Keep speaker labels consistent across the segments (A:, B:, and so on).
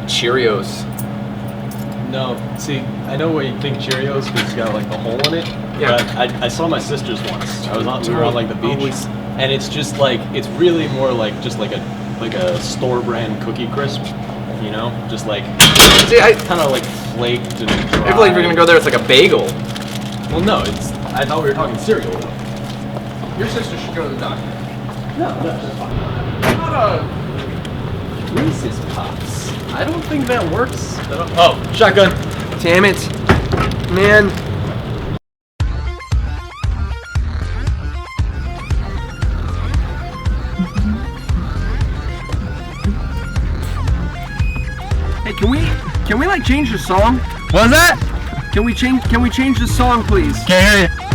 A: Cheerios.
B: No, see, I know what you think Cheerios because it's got like the hole in it.
A: Yeah.
B: But I saw my sister's once. We were on like the beach, and it's just like it's really more like just like a store brand Cookie Crisp, you know, just like
A: See, I
B: kind of like flaked and dry.
A: feel like if you're gonna go there, it's like a bagel.
B: Well, no, it's. I thought we were talking cereal.
A: Your sister should go to the doctor.
B: No, that's fine. Not a Reese's Puffs. I don't think that works. Oh, shotgun.
A: Damn it, man.
C: Hey, can we like change the song?
D: What's that?
C: Can we change the song, please?
D: Can't hear you.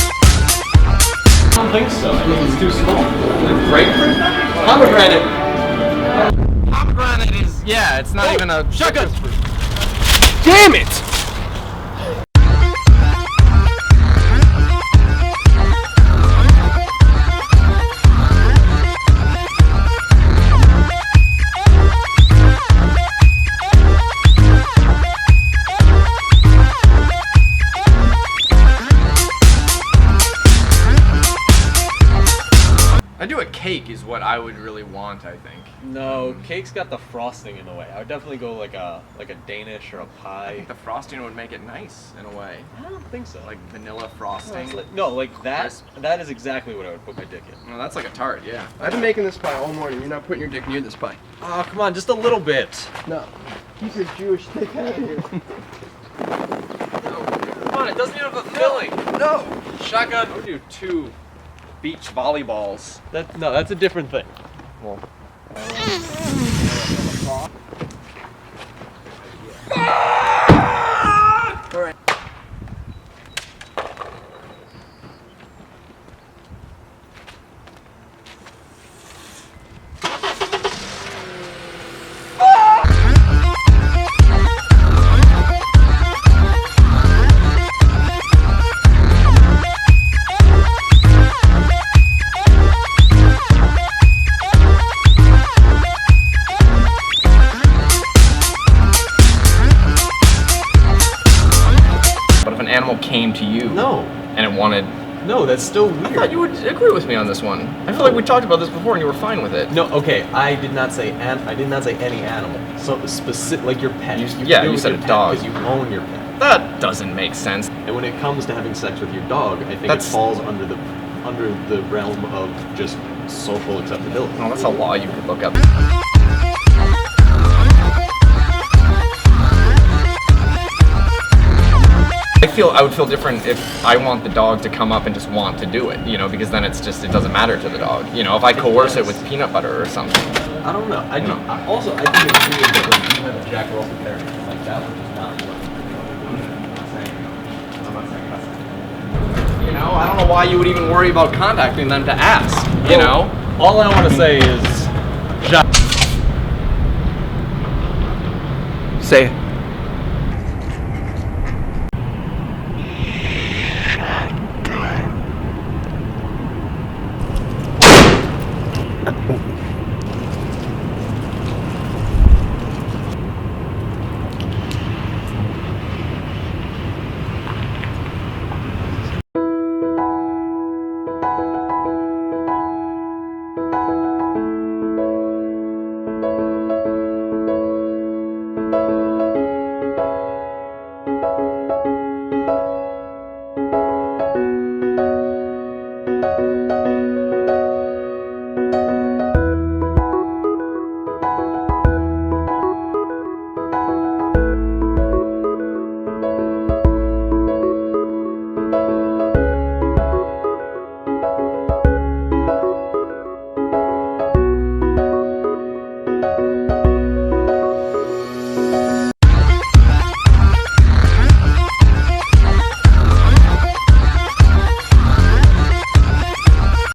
B: I don't think so. I think it's too small. Grapefruit? Pomegranate.
A: Pomegranate is, yeah, it's not even a
B: Shotgun.
A: Damn it! I do a cake is what I would really want, I think.
B: No, cake's got the frosting in the way. I would definitely go like a Danish or a
A: I
B: pie.
A: think the frosting would make it nice in a way.
B: I don't think so.
A: Like vanilla frosting.
B: Like that.
A: Crisp.
B: That is exactly what I would put my dick in.
A: No, that's like a tart, yeah. I've been making this pie all morning. You're not putting your dick near this pie.
B: Oh, come on, just a little bit.
C: No. Keep your Jewish dick out of here.
A: Come on, it doesn't even have a filling. No. Shotgun. I would do 2 beach volleyballs.
B: That's a different thing.
A: Well,
C: All right.
A: but if an animal came to you
B: No.
A: and it wanted...
B: No, that's still weird.
A: I thought you would agree with me on this one. I feel like we talked about this before and you were fine with it.
B: No, okay. I did not say any animal. So specific, like your pet.
A: Yeah, you said a dog.
B: because you own your pet.
A: That doesn't make sense.
B: And when it comes to having sex with your dog, I think
A: That's-
B: it falls under the realm of just social acceptability.
A: Well, that's a law you could look up. I would feel different if I want the dog to come up and just want to do it, you know, because then it doesn't matter to the dog. You know, if I coerce it with peanut butter or something.
B: I don't know. I think it's weird that like you have a Jack Russell Terrier. Like that one is not what I'm not saying cussing.
A: You know, I don't know why you would even worry about contacting them to ask, you know?
B: All I want to say is
A: Say it.